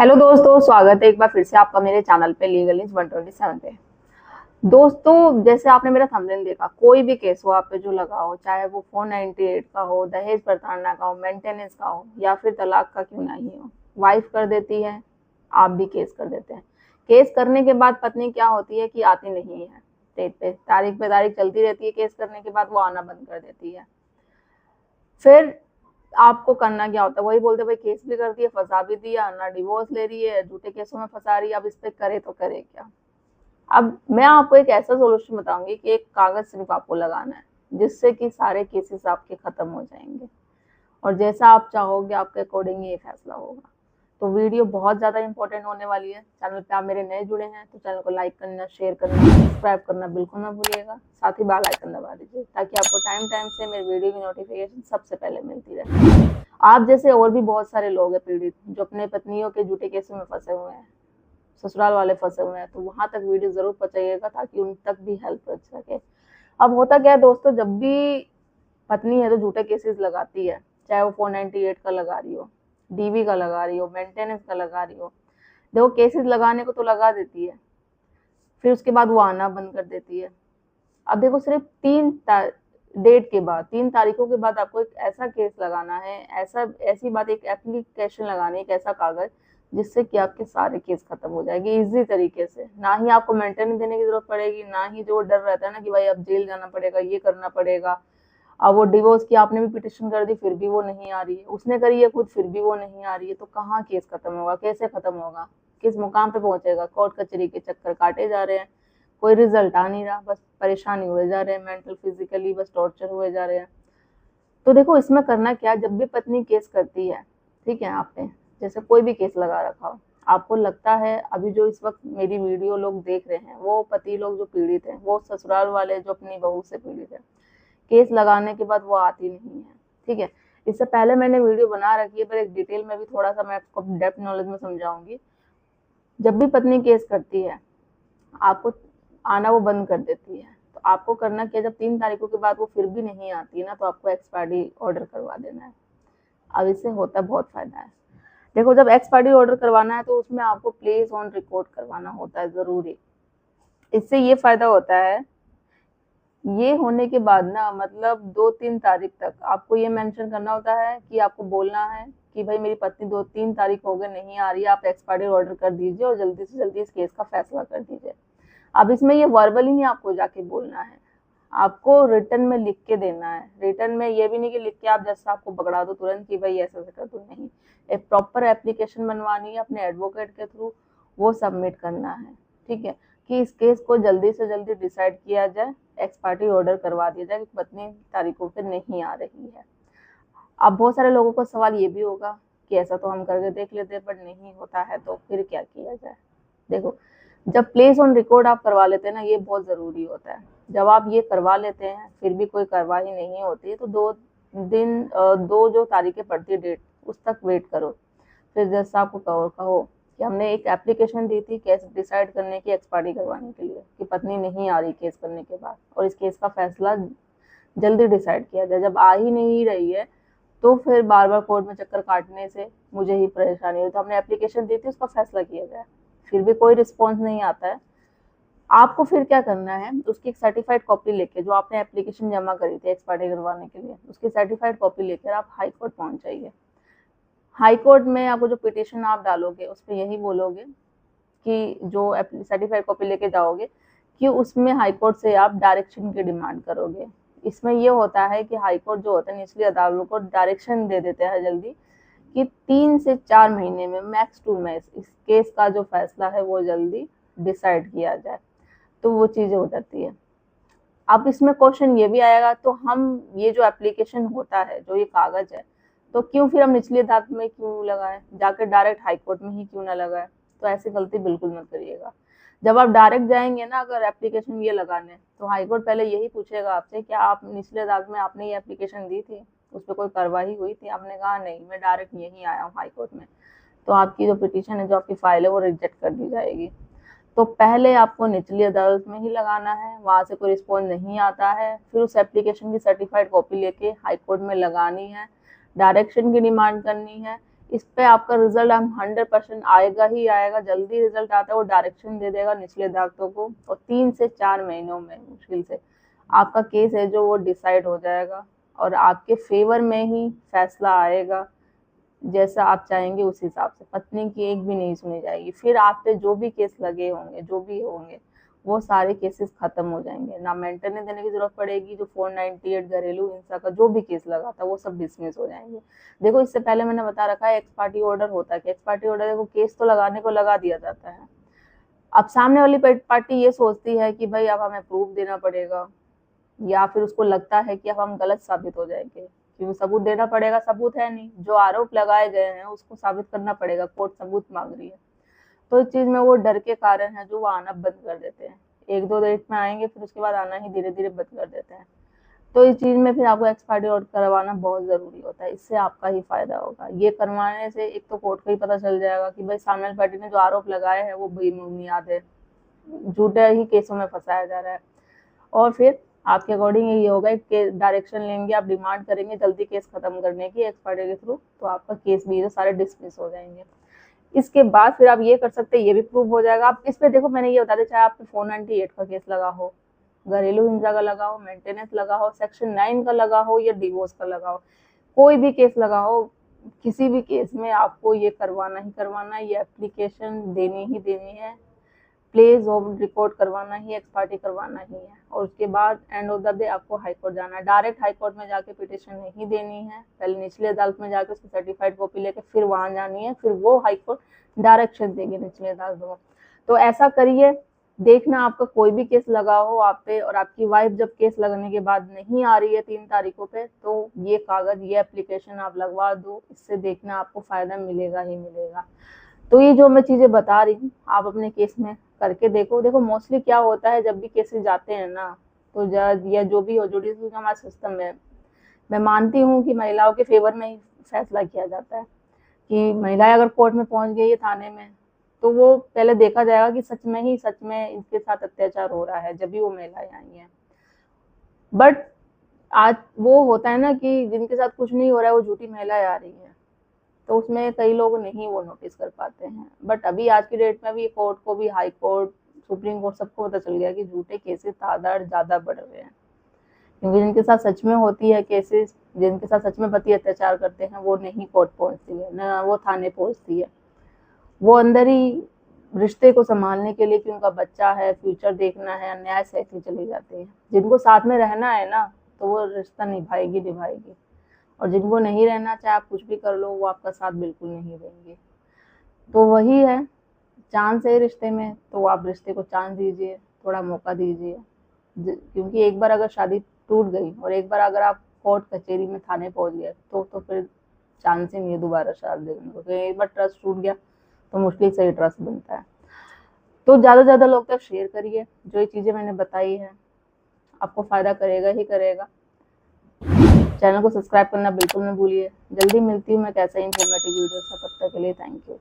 Hello दोस्तों, स्वागत है एक बार फिर से आपका मेरे चैनल पे लीगल इंच 127 पे। दोस्तों, जैसे आपने मेरा थंबनेल देखा, कोई भी केस हो आप पे जो लगा हो, चाहे वो 498 का हो, दहेज प्रताड़ना का हो, मेंटेनेंस का हो, या फिर तलाक का क्यों नहीं हो, वाइफ कर देती है, आप भी केस कर देते हैं। केस करने के बाद पत्नी क्या होती है कि आती नहीं है डेट पे तारीख चलती रहती है। केस करने के बाद वो आना बंद कर देती है। फिर आपको करना क्या होता है, वही बोलते भाई केस भी कर दिया, फंसा भी दिया, ना डिवोर्स ले रही है, झूठे केसों में फंसा रही है, अब इस पे करे तो करे क्या। अब मैं आपको एक ऐसा सोल्यूशन बताऊंगी कि एक कागज सिर्फ आपको लगाना है, जिससे कि सारे केसेस आपके खत्म हो जाएंगे और जैसा आप चाहोगे आपके अकॉर्डिंग ये फैसला होगा। तो वीडियो बहुत ज़्यादा इंपॉर्टेंट होने वाली है। चैनल पे आप मेरे नए जुड़े हैं तो चैनल को लाइक करना, शेयर करना, सब्सक्राइब करना बिल्कुल ना भूलिएगा। साथ ही बेल आइकन दबा दीजिए ताकि आपको टाइम टाइम से मेरे वीडियो की नोटिफिकेशन सबसे पहले मिलती रहे। आप जैसे और भी बहुत सारे लोग हैं पीड़ित, जो अपने पत्नियों के झूठे केसों में फंसे हुए हैं, ससुराल वाले फंसे हुए हैं, तो वहां तक वीडियो जरूर पहुंचाइएगा ताकि उन तक भी हेल्प कर सके। अब होता क्या है दोस्तों, जब भी पत्नी है तो झूठे केसेस लगाती है, चाहे वो 498 का लगा रही हो, डीवी का लगा रही हो, मेंटेनेंस का लगा रही हो। देखो, केसेस लगाने को तो लगा देती है, फिर उसके बाद वो आना बंद कर देती है। अब देखो, सिर्फ डेट के बाद, 3 तारीखों के बाद आपको एक ऐसा केस लगाना है, ऐसी बात, एक एप्लीकेशन लगानी है, एक ऐसा कागज जिससे कि आपके सारे केस खत्म हो जाएंगे इजी तरीके से। ना ही आपको मेंटेनेंस देने की जरूरत पड़ेगी, ना ही जो डर रहता है ना कि भाई अब जेल जाना पड़ेगा, ये करना पड़ेगा। अब वो डिवोर्स की आपने भी पिटिशन कर दी, फिर भी वो नहीं आ रही है, उसने करी है खुद, फिर भी वो नहीं आ रही है, तो कहाँ केस खत्म होगा, कैसे खत्म होगा, किस मुकाम पे पहुंचेगा। कोर्ट कचहरी के चक्कर काटे जा रहे हैं, कोई रिजल्ट आ नहीं रहा, बस परेशानी हुए जा रहे हैं, मेंटल फिजिकली बस टॉर्चर हुए जा रहे हैं। तो देखो, इसमें करना क्या, जब भी पत्नी केस करती है, ठीक है, आपने जैसे कोई भी केस लगा रखा हो, आपको लगता है अभी जो इस वक्त मेरी वीडियो लोग देख रहे हैं, वो पति लोग जो पीड़ित हैं, वो ससुराल वाले जो अपनी बहू से पीड़ित है, केस लगाने के बाद वो आती नहीं है, ठीक है। इससे पहले मैंने वीडियो बना रखी है, पर एक डिटेल में भी थोड़ा सा मैं आपको डेप्थ नॉलेज में समझाऊंगी। जब भी पत्नी केस करती है, आपको आना वो बंद कर देती है, तो आपको करना क्या, जब 3 तारीखों के बाद वो फिर भी नहीं आती है ना, तो आपको एक्सपायरी ऑर्डर करवा देना है। अब इससे होता है बहुत फायदा है। देखो, जब एक्सपायरी ऑर्डर करवाना है तो उसमें आपको प्लेस ऑन रिकॉर्ड करवाना होता है जरूरी। इससे ये फायदा होता है, ये होने के बाद ना, मतलब 2-3 तारीख तक आपको ये मेंशन करना होता है कि आपको बोलना है कि भाई मेरी पत्नी 2-3 तारीख हो गए नहीं आ रही है, आप एक्सपायरी ऑर्डर कर दीजिए और जल्दी से जल्दी इस केस का फैसला कर दीजिए। अब इसमें ये वर्बली नहीं आपको जाके बोलना है, आपको रिटर्न में लिख के देना है। रिटर्न में ये भी नहीं कि लिख के आप जैसा आपको पकड़ा दो तुरंत कि भाई ऐसा कर दो, नहीं। एक प्रॉपर एप्लीकेशन बनवानी है अपने एडवोकेट के थ्रू, वो सबमिट करना है, ठीक है, कि इस केस को जल्दी से जल्दी डिसाइड किया जाए, एक्सपायरी ऑर्डर करवा दिया जाए कि पत्नी तारीखों पे नहीं आ रही है। अब बहुत सारे लोगों को सवाल ये भी होगा कि ऐसा तो हम करके देख लेते हैं, बट नहीं होता है, तो फिर क्या किया जाए। देखो, जब प्लेस ऑन रिकॉर्ड आप करवा लेते हैं ना, ये बहुत ज़रूरी होता है। जब आप ये करवा लेते हैं फिर भी कोई कार्रवाई नहीं होती है, तो 2 दिन, 2 जो तारीखें पड़ती है डेट, उस तक वेट करो। फिर जैसा आपको कहो कि हमने एक एप्लीकेशन दी थी केस डिसाइड करने की, एक्सपायरी करवाने के लिए, कि पत्नी नहीं आ रही केस करने के बाद, और इस केस का फैसला जल्दी डिसाइड किया जाए। जब आ ही नहीं रही है तो फिर बार बार कोर्ट में चक्कर काटने से मुझे ही परेशानी हुई, तो हमने एप्लीकेशन दी थी, उसका फैसला किया जाए, फिर भी कोई रिस्पॉन्स नहीं आता है। आपको फिर क्या करना है, उसकी एक सर्टिफाइड कॉपी लेके, जो आपने एप्लीकेशन जमा करी थी एक्सपायरी करवाने के लिए, उसकी सर्टिफाइड कॉपी लेकर आप हाई कोर्ट पहुंच जाइए। हाई कोर्ट में आपको जो पिटिशन आप डालोगे उस पर यही बोलोगे कि जो सर्टिफाइड कॉपी लेके जाओगे, कि उसमें हाई कोर्ट से आप डायरेक्शन की डिमांड करोगे। इसमें ये होता है कि हाई कोर्ट जो होता है, निचली अदालतों को डायरेक्शन दे देते हैं जल्दी, कि 3 से 4 महीने में, मैक्स टू मैक्स, इस केस का जो फैसला है वो जल्दी डिसाइड किया जाए, तो वो चीज़ें हो जाती है। अब इसमें क्वेश्चन ये भी आएगा, तो हम ये जो एप्लीकेशन होता है, जो ये कागज है, तो क्यों फिर हम निचली अदालत में क्यों लगाएं, जाकर डायरेक्ट हाई कोर्ट में ही क्यों ना लगाएं। तो ऐसी गलती बिल्कुल मत करिएगा। जब आप डायरेक्ट जाएंगे ना, अगर एप्लीकेशन ये लगाने, तो हाई कोर्ट पहले यही पूछेगा आपसे कि आप निचली अदालत में आपने ये एप्लीकेशन दी थी, उस पर कोई कार्रवाई हुई थी, आपने कहा नहीं, मैं डायरेक्ट यहीं आया हूँ हाई कोर्ट में, तो आपकी जो पिटीशन है, जो आपकी फाइल है, वो रिजेक्ट कर दी जाएगी। तो पहले आपको निचली अदालत में ही लगाना है, वहाँ से कोई रिस्पॉन्स नहीं आता है, फिर उस एप्लीकेशन की सर्टिफाइड कॉपी लेके हाई कोर्ट में लगानी है, डायरेक्शन की डिमांड करनी है। इस पे आपका रिजल्ट हम 100% आएगा ही आएगा। जल्दी रिजल्ट आता है, वो डायरेक्शन दे देगा निचले दांतों को, और 3 से 4 महीनों में मुश्किल से आपका केस है जो वो डिसाइड हो जाएगा और आपके फेवर में ही फैसला आएगा। जैसा आप चाहेंगे उस हिसाब से पत्नी की एक भी नहीं सुनी जाएगी। फिर आप पे जो भी केस लगे होंगे, जो भी होंगे, वो सारे केसेस खत्म हो जाएंगे। ना मेंटेनेंस देने की जरूरत पड़ेगी। जो 498 घरेलू हिंसा का जो भी केस लगा था वो सब डिसमिस हो जाएंगे। देखो, इससे पहले मैंने बता रखा है एक्स पार्टी ऑर्डर होता है कि एक्स पार्टी ऑर्डर देखो, केस तो लगाने को लगा दिया जाता है। अब सामने वाली पार्टी ये सोचती है कि भाई अब हमें प्रूफ देना पड़ेगा, या फिर उसको लगता है कि अब हम गलत साबित हो जाएंगे, क्योंकि सबूत देना पड़ेगा। सबूत है नहीं, जो आरोप लगाए गए हैं उसको साबित करना पड़ेगा, कोर्ट सबूत मांग रही है। तो इस चीज में वो डर के कारण है जो वो आना बंद कर देते हैं। 1-2 डेट में आएंगे, फिर उसके बाद आना ही धीरे धीरे बंद कर देते हैं। तो इस चीज में फिर आपको एक्सपायरी ऑर्डर करवाना बहुत जरूरी होता है। इससे आपका ही फायदा होगा। ये करवाने से एक तो कोर्ट को ही पता चल जाएगा कि भाई सामने वाली पार्टी ने जो आरोप लगाए हैं वो बेबुनियाद है, झूठे ही केसों में फंसाया जा रहा है। और फिर आपके अकॉर्डिंग ये होगा कि डायरेक्शन लेंगे, आप डिमांड करेंगे जल्दी केस खत्म करने की एक्सपायरी के थ्रू, तो आपका केस भी सारे डिसमिस हो जाएंगे। इसके बाद फिर आप ये कर सकते हैं, ये भी प्रूव हो जाएगा। आप इस पे देखो, मैंने ये बता दिया, चाहे आप 498 का केस लगा हो, घरेलू हिंसा का लगा हो, मेंटेनेंस लगा हो, सेक्शन 9 का लगा हो, या डिवोर्स का लगा हो, कोई भी केस लगा हो, किसी भी केस में आपको ये करवाना ही करवाना है, ये एप्लीकेशन देनी ही देनी है, प्लेस ऑफ रिकॉर्ड करवाना ही, एक्सपार्टी करवाना ही है। और उसके बाद एंड ऑफ द डे आपको हाई कोर्ट जाना है। डायरेक्ट हाई कोर्ट में जाके पिटिशन नहीं देनी है, पहले निचली अदालत में जाके उसकी सर्टिफाइड कॉपी लेके फिर वहां जानी है, फिर वो हाई कोर्ट डायरेक्शन देगी निचली अदालत में। तो ऐसा करिए, देखना आपका कोई भी केस लगा हो आप पे, और आपकी वाइफ जब केस लगने के बाद नहीं आ रही है 3 तारीखों पे, तो ये कागज, ये एप्लीकेशन आप लगवा दो। इससे देखना आपको फायदा मिलेगा ही मिलेगा। तो ये जो मैं चीजें बता रही हूँ, आप अपने केस में करके देखो। देखो, मोस्टली क्या होता है, जब भी केसेस जाते हैं ना, तो जज या जो भी हो, जुडिशरी का हमारा सिस्टम है, मैं मानती हूँ कि महिलाओं के फेवर में ही फैसला किया जाता है। कि महिलाएं अगर कोर्ट में पहुंच गई है, थाने में, तो वो पहले देखा जाएगा कि सच में इनके साथ अत्याचार हो रहा है, जब भी वो महिलाएं आई हैं। बट आज वो होता है ना कि जिनके साथ कुछ नहीं हो रहा है, वो झूठी महिलाएं आ रही हैं, तो उसमें कई लोग नहीं वो नोटिस कर पाते हैं। बट अभी आज की डेट में अभी कोर्ट को भी, हाई कोर्ट, सुप्रीम कोर्ट, सबको पता चल गया कि झूठे केसेस तादाद ज्यादा बढ़ रहे हैं। क्योंकि जिनके साथ सच में होती है केसेस, जिनके साथ सच में पति अत्याचार करते हैं, वो नहीं कोर्ट पहुंचती है, ना वो थाने पहुंचती है। वो अंदर ही रिश्ते को संभालने के लिए, कि उनका बच्चा है, फ्यूचर देखना है, अन्याय सहती चली जाती है। जिनको साथ में रहना है ना, तो वो रिश्ता निभाएगी। और जिनको नहीं रहना, चाहे आप कुछ भी कर लो, वो आपका साथ बिल्कुल नहीं देंगे। तो वही है, चांस है रिश्ते में, तो आप रिश्ते को चांस दीजिए, थोड़ा मौका दीजिए। क्योंकि एक बार अगर शादी टूट गई, और एक बार अगर आप कोर्ट कचहरी में, थाने पहुंच गए, तो फिर चांस ही नहीं है दोबारा शादी देने को। तो एक बार ट्रस्ट टूट गया तो मुश्किल से ही ट्रस्ट बनता है। तो ज्यादा से ज्यादा लोग तक शेयर करिए। जो ये चीजें मैंने बताई है, आपको फायदा करेगा ही करेगा। चैनल को सब्सक्राइब करना बिल्कुल न भूलिए। जल्दी मिलती हूँ मैं कैसे इंफॉर्मेटिव वीडियो से, तब तक के लिए थैंक यू।